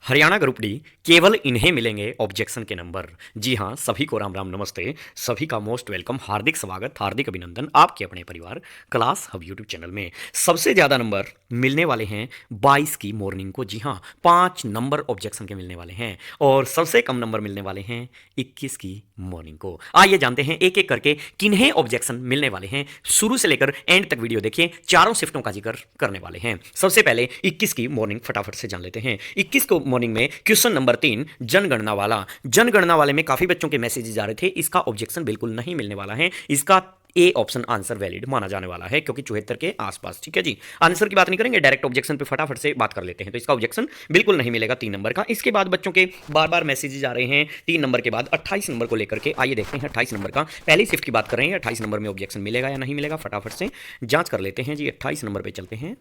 Haryana group D केवल इन्हें मिलेंगे ऑब्जेक्शन के नंबर। जी हाँ, सभी को राम राम नमस्ते। सभी का मोस्ट वेलकम, हार्दिक स्वागत, हार्दिक अभिनंदन आपके अपने परिवार क्लास हब यूट्यूब चैनल में। सबसे ज़्यादा नंबर मिलने वाले हैं 22 की मॉर्निंग को। जी हाँ, 5 नंबर ऑब्जेक्शन के मिलने वाले हैं और सबसे कम नंबर मिलने वाले हैं 21 की मॉर्निंग को। आइए जानते हैं एक एक करके किन्हें ऑब्जेक्शन मिलने वाले हैं। शुरू से लेकर एंड तक वीडियो देखिए, चारों शिफ्टों का जिक्र करने वाले हैं। सबसे पहले 21 की मॉर्निंग फटाफट से जान लेते हैं। 21 को मॉर्निंग में क्वेश्चन नंबर 3 जनगणना वाला। जनगणना वाले में काफी बच्चों के मैसेजेस आ रहे थे, इसका ऑब्जेक्शन बिल्कुल नहीं मिलने वाला है। इसका ए ऑप्शन आंसर वैलिड माना जाने वाला है क्योंकि 74 के आसपास। ठीक है जी, आंसर की बात नहीं करेंगे, डायरेक्ट ऑब्जेक्शन पे फटाफट से बात कर लेते हैं। तो इसका ऑब्जेक्शन बिल्कुल नहीं मिलेगा 3 नंबर का। इसके बाद बच्चों के बार बार मैसेजेस आ रहे हैं 3 नंबर के बाद 28 नंबर को लेकर के। आइए देखते हैं 28 नंबर का, पहली शिफ्ट की बात कर रहे हैं। 28 नंबर में ऑब्जेक्शन मिलेगा या नहीं मिलेगा, फटाफट से जांच कर लेते हैं जी। 28 नंबर पे चलते हैं।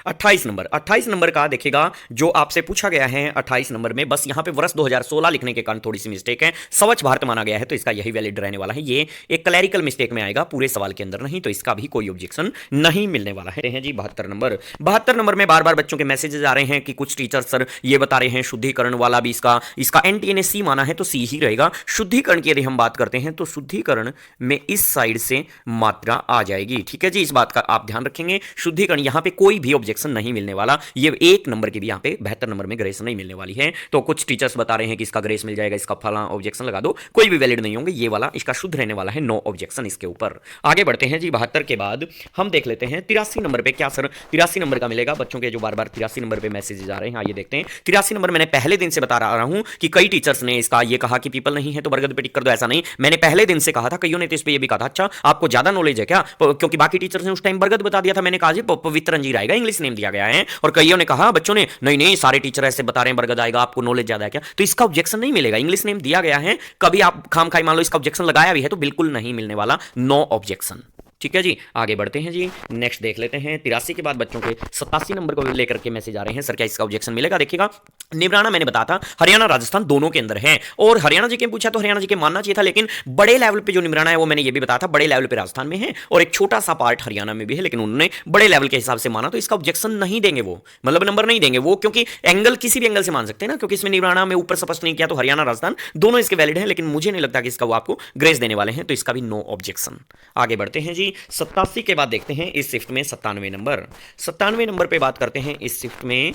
28 नंबर का देखिएगा, जो आपसे पूछा गया है 28 नंबर में, बस यहां पे वर्ष 2016 लिखने के कारण थोड़ी सी मिस्टेक है। स्वच्छ भारत माना गया है तो इसका यही वैलिड रहने वाला है। ये एक क्लैरिकल मिस्टेक में आएगा, पूरे सवाल के अंदर नहीं, तो इसका भी कोई ऑब्जेक्शन नहीं मिलने वाला है जी। 72 नंबर में बार बार बच्चों के मैसेजेस आ रहे हैं कि कुछ टीचर सर ये बता रहे हैं शुद्धिकरण वाला भी इसका एनटीए ने सी माना है तो सी ही रहेगा। शुद्धिकरण की यदि हम बात करते हैं तो शुद्धिकरण में इस साइड से मात्रा आ जाएगी। ठीक है जी, इस बात का आप ध्यान रखेंगे। शुद्धिकरण यहां पे कोई भी ऑब्जेक्शन नहीं मिलने वाला। ये 1 नंबर की भी यहां पे 72 नंबर में ग्रेस नहीं मिलने वाली है। तो कुछ टीचर्स बता रहे हैं कि इसका ग्रेस मिल जाएगा, इसका फला ऑब्जेक्शन लगा दो, कोई भी वैलिड नहीं होंगे। ये वाला इसका शुद्ध रहने वाला है, नो ऑब्जेक्शन इसके ऊपर। आगे बढ़ते हैं जी। 72 के बाद हम देख लेते हैं 83 नंबर पे। क्या सर 83 नंबर का मिलेगा? बच्चों के जो बार बार 83 नंबर पे मैसेजेस आ रहे हैं, आइए देखते हैं। 83 नंबर मैंने पहले दिन से बता रहा हूं कि कई टीचर्स ने इसका ये कहा कि पीपल नहीं है तो बरगद पे टिक कर दो, ऐसा नहीं। मैंने पहले दिन से कहा था, कईयों ने तो इस पे ये भी कहा था अच्छा आपको ज्यादा नॉलेज है क्या, क्योंकि बाकी टीचर्स ने उस टाइम बरगद बता दिया था। मैंने कहा जी पवित्र अंजीर आएगा, इंग्लिश नेम दिया गया है। और कईयों ने कहा, बच्चों ने, नहीं नहीं सारे टीचर ऐसे बता रहे हैं बरगद आएगा, आपको नॉलेज ज्यादा है क्या, तो इसका ऑब्जेक्शन नहीं मिलेगा। इंग्लिश नेम दिया गया है, कभी आप खाम खाई मान लो इसका ऑब्जेक्शन लगाया भी है तो बिल्कुल नहीं मिलने वाला, नो ऑब्जेक्शन। ठीक है जी, आगे बढ़ते हैं जी। नेक्स्ट देख लेते हैं 83 के बाद बच्चों के 87 नंबर को लेकर के मैसेज आ रहे हैं। सर क्या इसका ऑब्जेक्शन मिलेगा? देखिएगा, निमराना मैंने बताया था हरियाणा राजस्थान दोनों के अंदर है, और हरियाणा जी के पूछा तो हरियाणा जी के मानना चाहिए था, लेकिन बड़े लेवल पे जो निमराना है वो मैंने ये भी बताया था बड़े लेवल पे राजस्थान में है और एक छोटा सा पार्ट हरियाणा में भी है, लेकिन उन्होंने बड़े लेवल के हिसाब से माना, तो इसका ऑब्जेक्शन नहीं देंगे वो, मतलब नंबर नहीं देंगे वो, क्योंकि एंगल किसी भी एंगल से मान सकते हैं ना, क्योंकि इसमें निमराना में ऊपर स्पष्ट नहीं किया तो हरियाणा राजस्थान दोनों इसके वैलिड है, लेकिन मुझे नहीं लगता कि इसका वो आपको ग्रेस देने वाले हैं, तो इसका भी नो ऑब्जेक्शन। आगे बढ़ते हैं जी। 87 के बाद देखते हैं इस शिफ्ट में 97 नंबर पे बात करते हैं इस शिफ्ट में।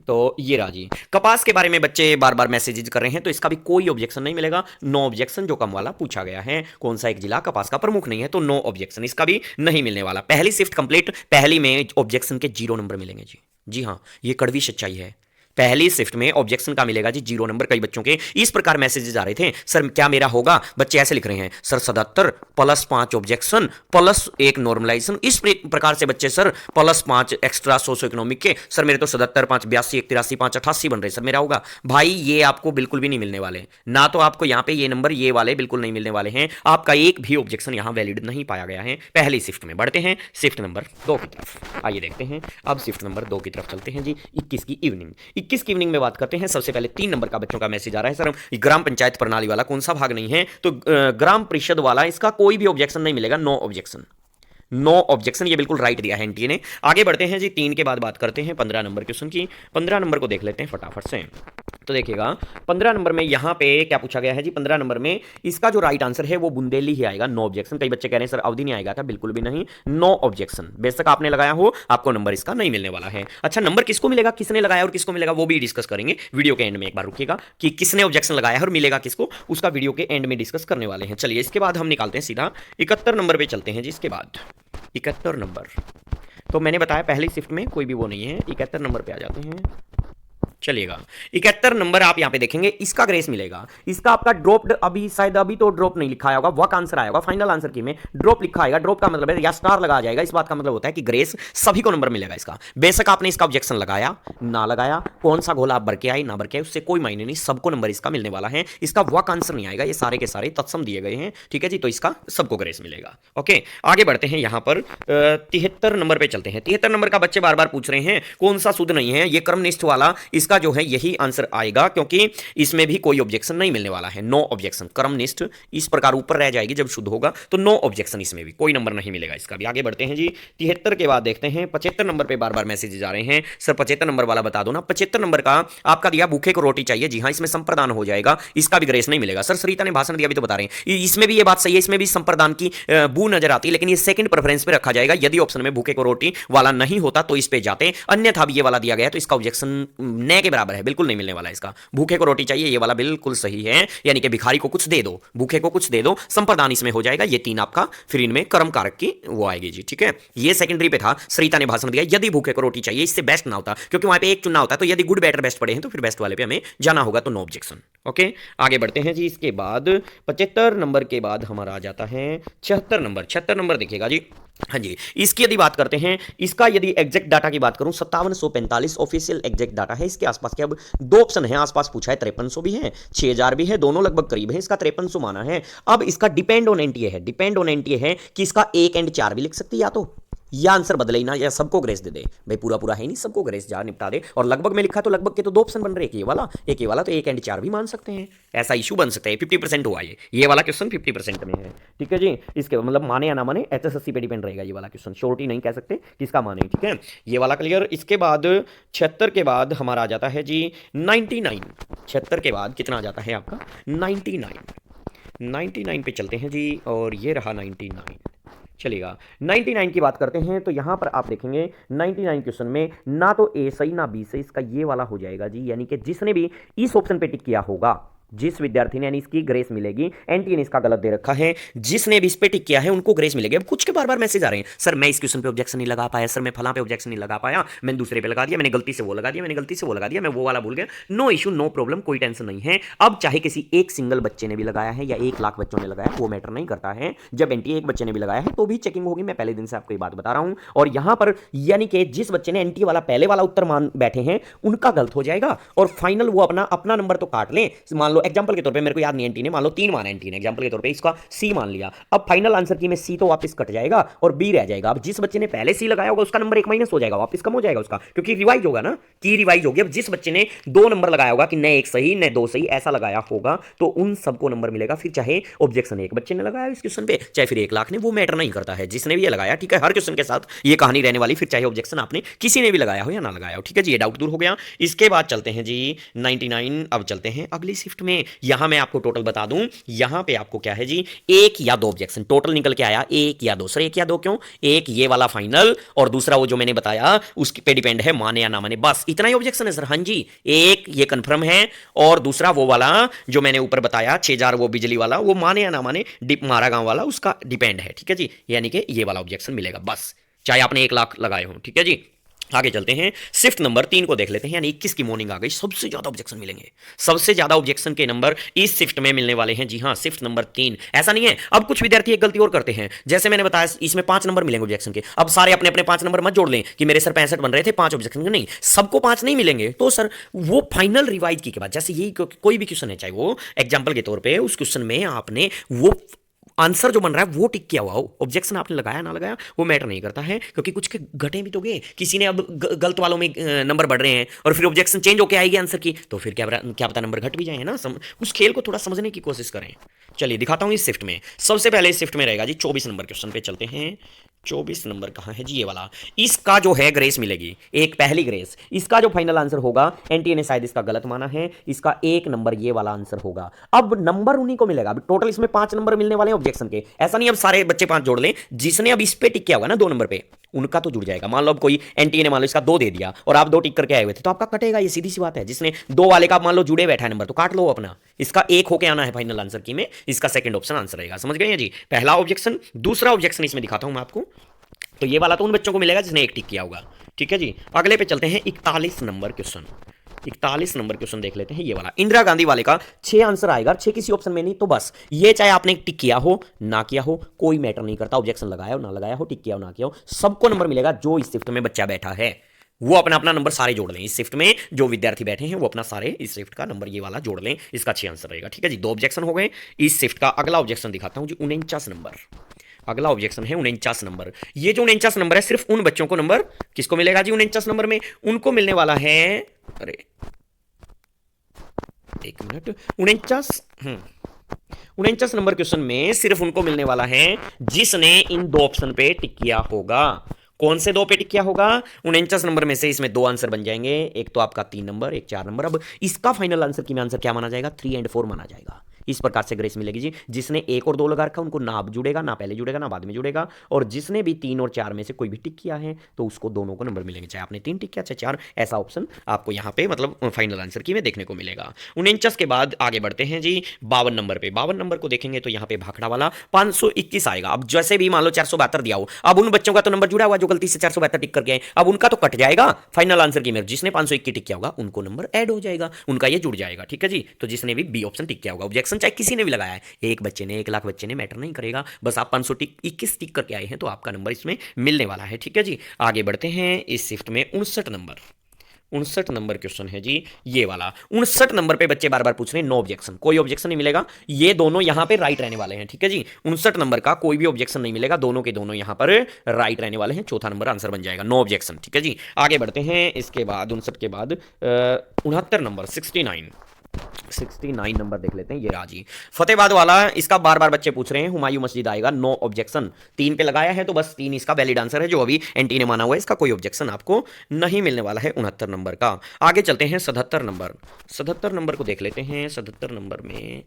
तो ये राजी कपास के बारे में बच्चे बार बार मैसेजेस कर रहे हैं, तो इसका भी कोई ऑब्जेक्शन नहीं मिलेगा, नो ऑब्जेक्शन। जो कम वाला पूछा गया है, कौन सा एक जिला कपास का प्रमुख नहीं है, तो नो ऑब्जेक्शन, इसका भी नहीं मिलने वाला। पहली शिफ्ट कंप्लीट, पहली में ऑब्जेक्शन के 0 नंबर मिलेंगे जी। जी हाँ, ये कड़वी सच्चाई है। पहली शिफ्ट में ऑब्जेक्शन का मिलेगा जी 0 नंबर। कई बच्चों के इस प्रकार मैसेजेस आ रहे थे, सर क्या मेरा होगा, बच्चे ऐसे लिख रहे हैं sir 77 plus 5 objection plus 1 normalisation, इस प्रकार से बच्चे sir plus 5 extra socio economic के, सर मेरे तो 77 5 82 1 83 5 88 बन रहे, सर मेरा होगा। भाई ये आपको बिल्कुल भी नहीं मिलने वाले ना, तो आपको यहाँ पे ये नंबर ये वाले बिल्कुल नहीं मिलने वाले हैं। आपका एक भी ऑब्जेक्शन यहाँ वैलिड नहीं पाया गया है पहली शिफ्ट में। बढ़ते हैं शिफ्ट नंबर 2 की तरफ, आइए देखते हैं। अब शिफ्ट नंबर 2 की तरफ चलते हैं जी। 21 की इवनिंग, 21 की इवनिंग में बात करते हैं। सबसे पहले 3 नंबर का बच्चों का मैसेज आ रहा है, सर ग्राम पंचायत प्रणाली वाला कौन सा भाग नहीं है, तो ग्राम परिषद वाला, इसका कोई भी ऑब्जेक्शन नहीं मिलेगा, नो ऑब्जेक्शन, नो ऑब्जेक्शन, ये बिल्कुल राइट दिया है एनटीए ने। आगे बढ़ते हैं जी। 3 के बाद बात करते हैं 15 नंबर क्वेश्चन की। 15 नंबर को देख लेते हैं फटाफट से। तो देखिएगा 15 नंबर में यहां पे क्या पूछा गया है जी। 15 नंबर में इसका जो राइट आंसर है वो बुंदेली ही आएगा, नो ऑब्जेक्शन। कई बच्चे कह रहे हैं सर अवधि नहीं आएगा था, बिल्कुल भी नहीं, नो ऑब्जेक्शन। बेशक आपने लगाया हो, आपको नंबर इसका नहीं मिलने वाला है। अच्छा, नंबर किसको मिलेगा, किसने लगाया और किसको मिलेगा, वो भी डिस्कस करेंगे वीडियो के एंड में। एक बार रुकिएगा कि किसने ऑब्जेक्शन लगाया है और मिलेगा किसको, उसका वीडियो के एंड में डिस्कस करने वाले हैं। चलिए इसके बाद हम निकालते हैं सीधा 71 नंबर पे चलते हैं जी। इसके बाद 71 नंबर, तो मैंने बताया पहली शिफ्ट में कोई भी वो नहीं है। 71 नंबर पे आ जाते हैं। चलिएगा 71 नंबर आप यहां पे देखेंगे, इसका ग्रेस मिलेगा। इसका आपका ड्रॉप्ड, अभी शायद अभी तो ड्रॉप नहीं लिखा होगा, वक आंसर आएगा फाइनल आंसर की में ड्रॉप लिखा आएगा। ड्रॉप का मतलब है या स्टार लगा जाएगा, इस बात का मतलब होता है कि ग्रेस सभी को नंबर मिलेगा इसका। बेशक आपने इसका ऑब्जेक्शन लगाया ना लगाया, कौन सा घोला आप भर के आए ना भर के आए, उससे कोई मायने नहीं, सबको नंबर इसका मिलने वाला है। इसका वक आंसर नहीं आएगा, ये सारे के सारे तत्सम दिए गए हैं। ठीक है जी, तो इसका सबको ग्रेस मिलेगा। ओके, आगे बढ़ते हैं यहां पर 73 नंबर पे चलते हैं। 73 नंबर का बच्चे बार बार पूछ रहे हैं कौन सा शुद्ध नहीं है, ये क्रमनिष्ठ वाला, इसका इसका जो है यही आंसर आएगा, क्योंकि इसमें भी कोई ऑब्जेक्शन नहीं मिलने वाला है। नो ऑब्जेक्शन, क्रमनिष्ठ इस प्रकार ऊपर रह जाएगी जब शुद्ध होगा, तो नो ऑब्जेक्शन, इसमें भी कोई नंबर नहीं मिलेगा इसका भी। आगे बढ़ते हैं जी, 73 के बाद देखते हैं 75 नंबर पे बार बार मैसेजेस आ रहे हैं, सर 75 नंबर वाला बता दो ना। 75 नंबर का आपका दिया भूखे को रोटी चाहिए, जी हाँ, इसमें संप्रदान हो जाएगा, इसका भी ग्रेस नहीं मिलेगा। सर सरिता ने भाषण दिया भी तो बता रहे हैं, इसमें भी ये बात सही है, इसमें भी संप्रदान की बू नजर आती है, लेकिन ये सेकंड प्रेफरेंस पे रखा जाएगा। यदि ऑप्शन में भूखे को रोटी वाला नहीं होता तो इस पे जाते, अन्यथा भी ये वाला दिया गया तो इसका ऑब्जेक्शन न के बराबर है, बिल्कुल नहीं मिलने वाला इसका। भूखे को रोटी चाहिए, ये वाला बिल्कुल सही है, यानी कि भिखारी को कुछ दे दो, भूखे को कुछ दे दो, संप्रदान इसमें हो जाएगा। ये 3 आपका, फिर इनमें कर्म कारक की वो आएगी जी, ठीक है। ये सेकेंडरी पे था, सरिता ने भाषण दिया, यदि भूखे को रोटी चाहिए, इससे बेस्ट ना होता, क्योंकि वहां पे एक चुनना होता है, तो यदि गुड बेटर बेस्ट पड़े हैं तो फिर बेस्ट वाले पे हमें जाना होगा, तो नो ऑब्जेक्शन। ओके, आगे बढ़ते हैं जी। इसके बाद 75 नंबर के बाद हमारा आ जाता है 76 नंबर। 76 नंबर देखिएगा जी, हाँ जी, इसकी यदि बात करते हैं, इसका यदि एग्जैक्ट डाटा की बात करूं 5745 ऑफिशियल एग्जैक्ट डाटा है इसके आसपास के। अब 2 ऑप्शन है आसपास पूछा है, 5300 भी है, 6000 भी है, दोनों लगभग करीब है, इसका 5300 माना है। अब इसका डिपेंड ऑन एनटीए है, डिपेंड ऑन एनटीए है कि इसका 1 एंड 4 भी लिख सकती है, या तो या आंसर बदले ही ना, या सबको ग्रेस दे दे भाई, पूरा पूरा है नहीं, सबको ग्रेस जा निपटा दे। और लगभग में लिखा तो लगभग के तो 2 ऑप्शन बन रहे, एक ये वाला एक ये वाला, तो 1 एंड 4 भी मान सकते हैं, ऐसा इशू बन सकता है। 50% हुआ ये वाला क्वेश्चन 50% में है, ठीक है जी। इसके मतलब माने या ना माने एचएसएससी पे डिपेंड रहेगा ये वाला क्वेश्चन, श्योरिटी नहीं कह सकते किसका माने, ठीक है। ये वाला क्लियर। इसके बाद 76 के बाद हमारा आ जाता है जी 99। 76 के बाद कितना आ जाता है आपका 99 पे चलते हैं जी, और ये रहा 99, चलेगा। 99 की बात करते हैं तो यहां पर आप देखेंगे 99 क्वेश्चन में ना तो ए सही ना बी सही, इसका ये वाला हो जाएगा जी, यानी कि जिसने भी इस ऑप्शन पे टिक किया होगा, जिस विद्यार्थी ने, यानी इसकी ग्रेस मिलेगी। एनटीए ने इसका गलत दे रखा है, जिसने भी इस पे टिक किया है उनको ग्रेस मिलेगी। अब कुछ के बार बार मैसेज आ रहे हैं, सर मैं इस क्वेश्चन पे ऑब्जेक्शन नहीं लगा पाया, सर मैं फलां पे ऑब्जेक्शन नहीं लगा पाया, मैंने दूसरे पे लगा दिया, मैंने गलती से वो लगा दिया, मैंने गलती से वो लगा दिया, मैं वो वाला भूल गया। नो इशू, नो प्रॉब्लम, कोई टेंशन नहीं है। अब चाहे किसी एक सिंगल बच्चे ने भी लगाया है या 1 लाख बच्चों ने लगाया, वो मैटर नहीं करता है। जब एनटीए एक बच्चे ने भी लगाया है तो भी चेकिंग होगी, मैं पहले दिन से आपको ये बात बता रहा हूं। और यहां पर यानी कि जिस बच्चे ने एनटीए वाला पहले वाला उत्तर मान बैठे हैं उनका गलत हो जाएगा, और फाइनल वो अपना नंबर तो काट लें। मान लो एग्जांपल के तौर पे, मेरे को याद नहीं एनटी ने, मान लो 3 माना एनटी ने, एग्जांपल के तौर पे इसका सी मान लिया। अब फाइनल आंसर की में सी तो वापस कट जाएगा और बी रह जाएगा। अब जिस बच्चे ने पहले सी लगाया होगा उसका नंबर 1 माइनस हो जाएगा, वापस कम हो जाएगा उसका, क्योंकि रिवाइज होगा ना, की रिवाइज होगी। अब जिस बच्चे ने 2 नंबर लगाया होगा कि न 1 सही न 2 सही ऐसा लगाया होगा, तो उन सबको नंबर मिलेगा। फिर चाहे ऑब्जेक्शन एक बच्चे ने लगाया इस क्वेश्चन पे, चाहे फिर 1 लाख ने, वो मैटर नहीं करता है, जिसने भी ये लगाया, ठीक है। हर क्वेश्चन के साथ ये कहानी रहने वाली, फिर चाहे ऑब्जेक्शन आपने किसी ने भी लगाया हो या ना लगाया हो, ठीक है जी। ये डाउट दूर हो गया। इसके बाद चलते हैं जी 99। अब चलते हैं अगली शिफ्ट में। यहां मैं आपको टोटल बता दूं, यहां पे आपको क्या है जी 1 या 2 ऑब्जेक्शन टोटल निकल के आया, 1 या 2। सर 1 या 2 क्यों? एक ये वाला फाइनल और दूसरा वो जो मैंने बताया उसके पे डिपेंड है माने या ना माने, बस इतना ही ऑब्जेक्शन है सर। हाँ जी, एक ये कंफर्म है और दूसरा वो वाला जो मैंने ऊपर बताया 6000 वो बिजली वाला, वो माने या ना माने मारा गांव वाला उसका डिपेंड है, ठीक है जी। यानी कि ये वाला ऑब्जेक्शन मिलेगा बस, चाहे आपने 1 लाख लगाए हो, ठीक है जी। आगे चलते हैं, शिफ्ट नंबर 3 को देख लेते हैं, यानी 21 की मॉर्निंग आ गई, सबसे ज्यादा ऑब्जेक्शन मिलेंगे, सबसे ज्यादा ऑब्जेक्शन के नंबर इस शिफ्ट में मिलने वाले हैं। जी हाँ, शिफ्ट नंबर 3। ऐसा नहीं है, अब कुछ विद्यार्थी एक गलती और करते हैं, जैसे मैंने बताया इसमें 5 नंबर मिलेंगे ऑब्जेक्शन के। अब सारे अपने अपने 5 नंबर मत जोड़ लें कि मेरे सर 65 बन रहे थे 5 ऑब्जेक्शन के, नहीं, सबको 5 नहीं मिलेंगे। तो सर वो फाइनल रिवाइज की के बाद, जैसे यही कोई भी क्वेश्चन है, चाहे वो एग्जाम्पल के तौर पर उस क्वेश्चन में आपने वो आंसर जो बन रहा है वो टिक किया हुआ हो, ऑब्जेक्शन आपने लगाया ना लगाया वो मैटर नहीं करता है, क्योंकि कुछ के घटे भी तो गए, किसी ने अब गलत वालों में नंबर बढ़ रहे हैं और फिर ऑब्जेक्शन चेंज होकर आएगी आंसर की, तो फिर क्या पता नंबर घट भी जाए ना। उस खेल को थोड़ा समझने की कोशिश करें। चलिए दिखाता हूं इस शिफ्ट में। सबसे पहले इस शिफ्ट में रहेगा जी 24 नंबर क्वेश्चन पे चलते हैं। 24 नंबर कहाँ है जी, ये वाला। इसका जो है ग्रेस मिलेगी, एक पहली ग्रेस। इसका जो फाइनल आंसर होगा, एनटीए ने शायद इसका गलत माना है, इसका 1 नंबर ये वाला आंसर होगा। अब नंबर उन्हीं को मिलेगा, अब टोटल इसमें 5 नंबर मिलने वाले हैं ऑब्जेक्शन के। ऐसा नहीं अब सारे बच्चे 5 जोड़ लें, जिसने अब इस पे टिक किया होगा ना 2 नंबर पे, उनका तो जुड़ जाएगा। मान लो अब कोई एनटीए ने मान लो इसका 2 दे दिया और आप 2 टिक करके आए हुए थे, तो आपका कटेगा, ये सीधी सी बात है। जिसने 2 वाले का मान लो जुड़े बैठा है नंबर, तो काट लो अपना, इसका 1 होके आना है फाइनल आंसर की में, इसका सेकंड ऑप्शन आंसर रहेगा। समझ गए जी, पहला ऑब्जेक्शन। दूसरा ऑब्जेक्शन इसमें दिखाता हूं मैं आपको, तो ये वाला तो उन बच्चों को मिलेगा जिसने 1 टिक किया होगा, ठीक है जी। अगले पे चलते हैं 41 नंबर क्वेश्चन। 41 नंबर क्वेश्चन देख लेते हैं, ये वाला इंदिरा गांधी वाले का 6 आंसर आएगा, 6 किसी ऑप्शन में नहीं, तो बस ये चाहे आपने टिक किया हो ना किया हो कोई मैटर नहीं करता, ऑब्जेक्शन लगाया हो ना लगाया हो, टिक किया हो ना किया हो, सबको नंबर मिलेगा। जो इस शिफ्ट में बच्चा बैठा है वो अपना अपना नंबर सारे जोड़ लें। इस शिफ्ट में जो विद्यार्थी बैठे हैं वो अपना सारे इस शिफ्ट का नंबर ये वाला जोड़ लें, इसका 6 आंसर रहेगा, ठीक है जी। 2 ऑब्जेक्शन हो गए। इस शिफ्ट का अगला ऑब्जेक्शन दिखाता हूं जी 49 नंबर। अगला ऑब्जेक्शन है 49 नंबर। ये जो 49 नंबर है सिर्फ उन बच्चों को नंबर किसको मिलेगा जी 49 नंबर में, उनको मिलने वाला है, अरे एक मिनट, 49। 49 नंबर क्वेश्चन में सिर्फ उनको मिलने वाला है जिसने इन दो ऑप्शन पे टिक किया होगा। कौन से दो पे टिक किया होगा? 49 नंबर में से इसमें दो आंसर बन जाएंगे, एक तो आपका 3 नंबर, एक 4 नंबर। अब इसका फाइनल आंसर की में आंसर क्या माना जाएगा? 3 एंड 4 माना जाएगा। इस प्रकार से ग्रेस मिलेगी जी। जिसने एक और दो लगा रखा उनको ना अब जुड़ेगा, ना पहले जुड़ेगा, ना बाद में जुड़ेगा। और जिसने भी 3 और 4 में से कोई भी टिक किया है तो उसको दोनों को नंबर मिलेंगे, चाहे आपने 3 टिक किया चाहे 4। ऐसा ऑप्शन आपको यहाँ पे मतलब फाइनल आंसर की में देखने को मिलेगा। 49 के बाद आगे बढ़ते हैं जी 52 नंबर पे। 52 नंबर को देखेंगे तो यहाँ पे भाखड़ा वाला 521 आएगा। अब जैसे भी मान लो 472 दिया हो, अब उन बच्चों का तो नंबर जुड़ा हुआ जो गलती से 472 टिक करके आए, अब उनका तो कट जाएगा। फाइनल आंसर की में जिसने 521 टिक किया होगा उनको नंबर ऐड हो जाएगा, उनका ये जुड़ जाएगा। ठीक है जी। तो जिसने भी बी ऑप्शन टिक किया होगा, ऑब्जेक्शन चाहे किसी ने भी लगाया है, एक बच्चे ने, 1 लाख बच्चे ने, मैटर नहीं करेगा। बस आप 521 टिक करके आए हैं तो आपका नंबर इसमें मिलने वाला है। ठीक है जी। आगे बढ़ते हैं इस शिफ्ट में 59 नंबर। 59 नंबर क्वेश्चन है जी ये वाला। 59 नंबर पे बच्चे बार बार पूछ रहे हैं नो ऑब्जेक्शन, कोई ऑब्जेक्शन नहीं मिलेगा। ये दोनों यहां पे राइट रहने वाले हैं। ठीक है जी। 59 नंबर का कोई भी ऑब्जेक्शन नहीं मिलेगा, दोनों के दोनों यहां पर राइट रहने वाले हैं। चौथा नंबर आंसर बन जाएगा नो ऑब्जेक्शन। ठीक है जी। आगे बढ़ते हैं इसके बाद 59 के बाद 69 नंबर 69 नंबर देख लेते हैं। ये राजी फतेहाबाद वाला, इसका बार बार बच्चे पूछ रहे हैं। हुमायूं मस्जिद आएगा, नो ऑब्जेक्शन। 3 पे लगाया है तो बस 3 इसका वैलिड आंसर है जो अभी एनटी ने माना हुआ है। इसका कोई ऑब्जेक्शन आपको नहीं मिलने वाला है 69 नंबर का। आगे चलते हैं 77 नंबर। 77 नंबर को देख लेते हैं। 77 नंबर में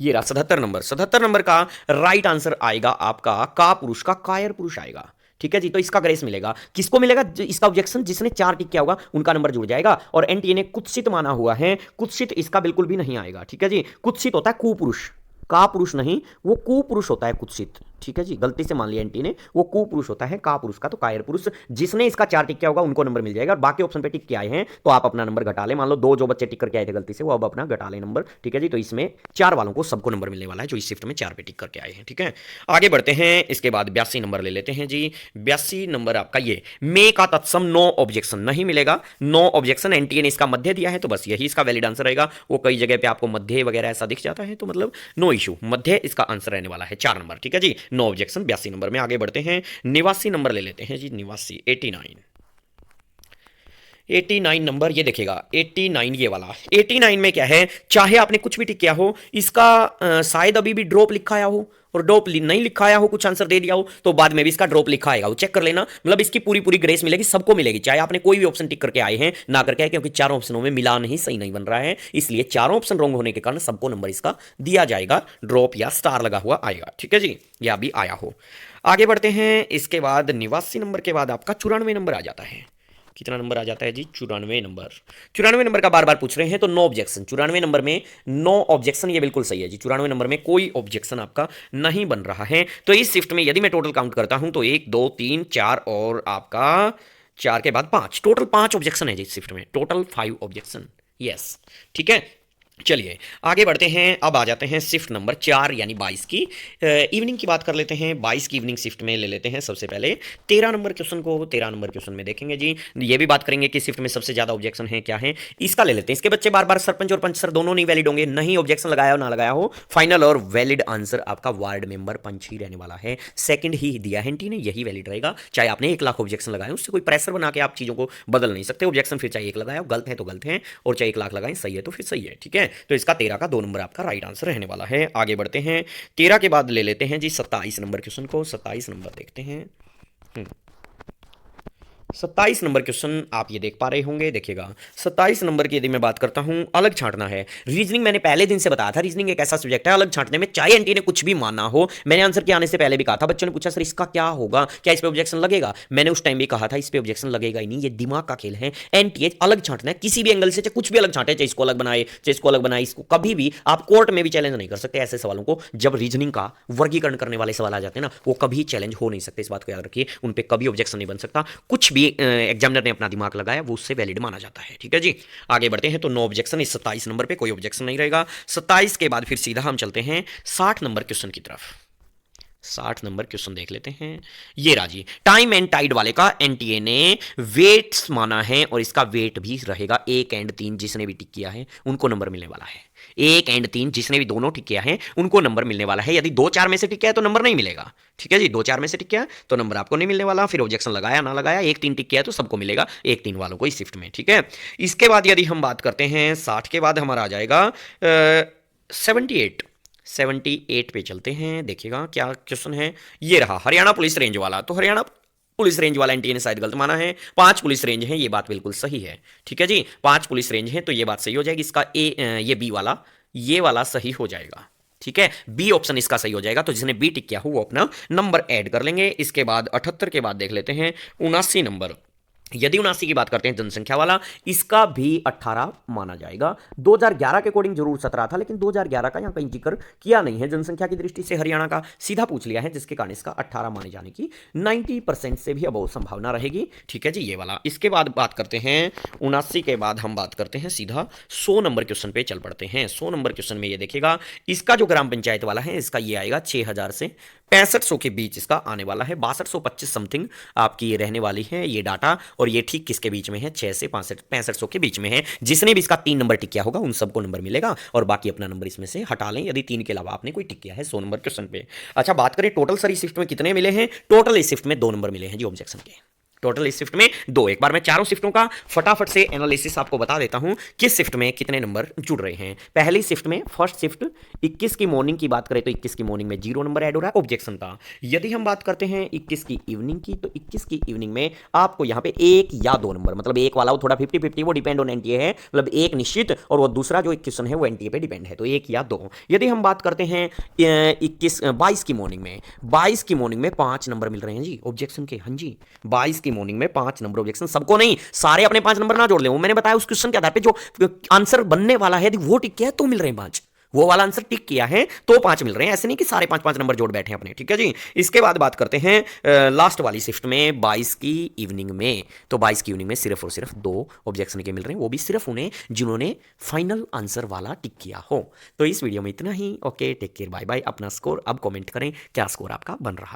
ये रहा 77 नंबर। 77 नंबर का राइट आंसर आएगा आपका का पुरुष का कायर पुरुष आएगा। ठीक है जी। तो इसका ग्रेस मिलेगा, किसको मिलेगा? इसका ऑब्जेक्शन जिसने 4 टिक किया होगा उनका नंबर जुड़ जाएगा। और एनटीए ने कुत्सित माना हुआ है, कुत्सित इसका बिल्कुल भी नहीं आएगा। ठीक है जी। कुत्सित होता है कुपुरुष, का पुरुष नहीं, वो कुपुरुष होता है कुत्सित। ठीक है जी। गलती से मान लिया एंटी ने, वो कुपुरुष होता है, का पुरुष का तो कायर पुरुष। जिसने इसका 4 टिक किया होगा उनको नंबर मिल जाएगा। और बाकी ऑप्शन पे टिक किए आए हैं तो आप अपना नंबर घटा ले। मान लो 2 जो बच्चे टिक करके आए थे गलती से, वो अब अपना घटा ले नंबर। ठीक है जी। तो इसमें 4 वालों को सबको नंबर मिलने वाला है जो इस शिफ्ट में 4 पे टिक करके आए हैं। ठीक है। आगे बढ़ते हैं इसके बाद 82 नंबर ले लेते हैं जी। 82 नंबर आपका ये मे का तत्सम नो ऑब्जेक्शन नहीं मिलेगा। नो ऑब्जेक्शन एनटीए ने इसका मध्य दिया है तो बस यही इसका वैलिड आंसर रहेगा। वो कई जगह पे आपको मध्य वगैरह ऐसा दिख जाता है तो मतलब नो इशू, मध्य इसका आंसर रहने वाला है 4 नंबर। ठीक है जी। नो ऑब्जेक्शन 82 नंबर में। आगे बढ़ते हैं 89 नंबर ले लेते हैं जी। 89 89 नंबर ये देखेगा। 89 ये वाला 89 में क्या है, चाहे आपने कुछ भी टिक किया हो, इसका शायद अभी भी ड्रॉप लिखा आया हो और ड्रॉप नहीं लिखा आया हो, कुछ आंसर दे दिया हो तो बाद में भी इसका ड्रॉप लिखा आएगा, वो चेक कर लेना। मतलब इसकी पूरी पूरी ग्रेस मिलेगी, सबको मिलेगी, चाहे आपने कोई भी ऑप्शन टिक करके आए हैं ना करके आए, क्योंकि चारों ऑप्शनों में मिला नहीं, सही नहीं बन रहा है, इसलिए चारों ऑप्शन रॉन्ग होने के कारण सबको नंबर इसका दिया जाएगा, ड्रॉप या स्टार लगा हुआ आएगा। ठीक है जी। या भी आया हो। आगे बढ़ते हैं इसके बाद 89 नंबर के बाद आपका 94 नंबर आ जाता है। कितना नंबर आ जाता है जी? 94 नंबर। 94 नंबर का बार बार पूछ रहे हैं तो नो ऑब्जेक्शन। 94 नंबर में नो ऑब्जेक्शन, ये बिल्कुल सही है जी। 94 नंबर में कोई ऑब्जेक्शन आपका नहीं बन रहा है। तो इस शिफ्ट में यदि मैं टोटल काउंट करता हूं तो 1 2 3 4 और आपका 4 के बाद 5, टोटल 5 ऑब्जेक्शन है जी इस शिफ्ट में, टोटल 5 ऑब्जेक्शन। यस। ठीक है। चलिए आगे बढ़ते हैं। अब आ जाते हैं शिफ्ट नंबर 4 यानी 22 की इवनिंग की बात कर लेते हैं। 22 की इवनिंग शिफ्ट में ले लेते हैं सबसे पहले 13 नंबर क्वेश्चन को। 13 नंबर क्वेश्चन में देखेंगे जी, ये भी बात करेंगे कि शिफ्ट में सबसे ज्यादा ऑब्जेक्शन है क्या है, इसका ले लेते हैं। इसके बच्चे बार बार सरपंच और पंच सर दोनों नहीं वैलिड होंगे, नहीं ऑब्जेक्शन लगाया हो ना लगाया हो। फाइनल और वैलिड आंसर आपका वार्ड मेंबर पंच ही रहने वाला है। सेकंड ही दिया है एनटी ने, यही वैलिड रहेगा। चाहे आपने 1 लाख ऑब्जेक्शन लगाए, उससे कोई प्रेशर बना के आप चीजों को बदल नहीं सकते। ऑब्जेक्शन फिर चाहे 1 लगाया हो, गलत है तो गलत है, और चाहे 1 लाख लगाए सही है तो फिर सही है। ठीक है। तो इसका 13 का 2 नंबर आपका राइट आंसर रहने वाला है। आगे बढ़ते हैं 13 के बाद ले लेते हैं जी 27 नंबर क्वेश्चन को। 27 नंबर देखते हैं। 27 नंबर क्वेश्चन आप ये देख पा रहे होंगे। देखिएगा 27 नंबर की यदि मैं बात करता हूं, अलग छांटना है। रीजनिंग मैंने पहले दिन से बताया था, रीजनिंग एक ऐसा सब्जेक्ट है अलग छांटने में, चाहे एनटी ने कुछ भी माना हो। मैंने आंसर के आने से पहले भी कहा था, बच्चों ने पूछा सर इसका क्या होगा, क्या इस पे ऑब्जेक्शन लगेगा, मैंने उस टाइम भी कहा था इस पे ऑब्जेक्शन लगेगा ही नहीं, ये दिमाग का खेल है। एनटीए अलग छांटना है किसी भी एंगल से, चाहे कुछ भी अलग छांटे, चाहे इसको अलग बनाए चाहे इसको अलग बनाए, इसको कभी भी आप कोर्ट में भी चैलेंज नहीं कर सकते ऐसे सवालों को। जब रीजनिंग का वर्गीकरण करने वाले सवाल आ जाते हैं ना, वो कभी चैलेंज हो नहीं सकते, इस बात को याद रखिए। उन पे कभी ऑब्जेक्शन नहीं बन सकता, कुछ भी एग्जामिनर ने अपना दिमाग लगाया वो उससे वैलिड माना जाता है। ठीक है जी। आगे बढ़ते हैं तो नो ऑब्जेक्शन इस 27 नंबर पे, कोई ऑब्जेक्शन नहीं रहेगा। 27 के बाद फिर सीधा हम चलते हैं 60 नंबर क्वेश्चन की तरफ। 60 नंबर क्वेश्चन देख लेते हैं। ये राजी टाइम एंड टाइड वाले का एनटीए ने वेट्स माना है और इसका वेट भी रहेगा 1 एंड 3। जिसने भी टिक किया है उनको नंबर मिलने वाला है। 1 एंड 3 जिसने भी दोनों टिक किया है उनको नंबर मिलने वाला है। यदि 2 4 में से टिक किया है तो नंबर नहीं मिलेगा। ठीक है जी, 2 4 में से टिक किया है तो नंबर आपको नहीं मिलने वाला। फिर ऑब्जेक्शन लगाया ना लगाया, 1 3 टिक किया है तो सबको मिलेगा, 1 3 वालों को इस शिफ्ट में। ठीक है, इसके बाद यदि हम बात करते हैं 60 के बाद हमारा आ जाएगा 78 पे चलते हैं। देखिएगा क्या क्वेश्चन है। ये रहा हरियाणा पुलिस रेंज वाला। तो हरियाणा पुलिस रेंज वाला एनटीए ने शायद गलत माना है। 5 पुलिस रेंज है, ये बात बिल्कुल सही है। ठीक है जी, 5 पुलिस रेंज है तो ये बात सही हो जाएगी। इसका ये बी वाला, ये वाला सही हो जाएगा। ठीक है, बी ऑप्शन इसका सही हो जाएगा। तो जिसने बी टिक किया हो वो अपना नंबर ऐड कर लेंगे। इसके बाद 78 के बाद देख लेते हैं 79 नंबर। यदि 79 की बात करते हैं जनसंख्या वाला, इसका भी 18 माना जाएगा। 2011 के अकॉर्डिंग जरूर 17 था, लेकिन 2011 का यहां कहीं जिक्र किया नहीं है जनसंख्या की दृष्टि से। हरियाणा का सीधा पूछ लिया है, जिसके कारण इसका 18 माने जाने की 90% से भी अबोव संभावना रहेगी। ठीक है जी, ये वाला। इसके बाद बात करते हैं 79 के बाद हम बात करते हैं सीधा 100 नंबर क्वेश्चन पे चल पड़ते हैं। 100 नंबर क्वेश्चन में ये देखिएगा, इसका जो ग्राम पंचायत वाला है इसका ये आएगा 6000 से 6500 के बीच इसका आने वाला है। 6225 समथिंग आपकी ये रहने वाली है ये डाटा। और ये ठीक किसके बीच में है, 6 से 6500 के बीच में है। जिसने भी इसका 3 नंबर टिक किया होगा उन सबको नंबर मिलेगा और बाकी अपना नंबर इसमें से हटा लें यदि 3 के अलावा आपने कोई टिक किया है 100 नंबर क्वेश्चन पे। अच्छा, बात करें टोटल सर इस शिफ्ट में कितने मिले हैं। टोटल इस शिफ्ट में 2 नंबर मिले हैं जी ऑब्जेक्शन के। टोटल इस शिफ्ट में 2। एक बार मैं चारों शिफ्टों का फटाफट से एनालिसिस आपको बता देता हूं किस शिफ्ट में कितने नंबर जुड़ रहे हैं। पहली शिफ्ट में फर्स्ट शिफ्ट 21 की मॉर्निंग की बात करें तो 21 की मॉर्निंग में 0 नंबर ऐड हो रहा है ऑब्जेक्शन का। यदि हम बात करते हैं 21 की इवनिंग की, तो 21 की इवनिंग में आपको यहां पे 1 या 2 नंबर, मतलब एक वाला वो थोड़ा 50-50 वो डिपेंड ऑन एनटीए है, मतलब एक निश्चित, और वो दूसरा जो एक क्वेश्चन है वो एनटीए पे डिपेंड है, तो 1 या 2। यदि हम बात करते हैं 22 की मॉर्निंग में, 22 की मॉर्निंग में 5 नंबर मिल रहे हैं जी ऑब्जेक्शन के। हाँ जी, 22 की मॉर्निंग में 5 नंबर ऑब्जेक्शन, सबको नहीं, सारे अपने 5 नंबर ना जोड़ ले। वो मैंने बताया उस क्वेश्चन के आधार पे जो आंसर बनने वाला है यदि वो टिक किया है तो मिल रहे हैं 5, वो वाला आंसर टिक किया है तो 5 मिल रहे हैं। ऐसे नहीं कि सारे 5-5 नंबर जोड़ बैठे हैं अपने। ठीक है जी, इसके बाद बात करते हैं लास्ट वाली शिफ्ट में 22 की इवनिंग में। तो 22 की इवनिंग में सिर्फ और सिर्फ 2 ऑब्जेक्शन के मिल रहे हैं, वो भी सिर्फ उन्हें जिन्होंने फाइनल आंसर वाला टिक किया हो। तो इस वीडियो में इतना ही। Okay, take care, bye bye. अपना स्कोर अब कमेंट करें क्या स्कोर आपका बन रहा है।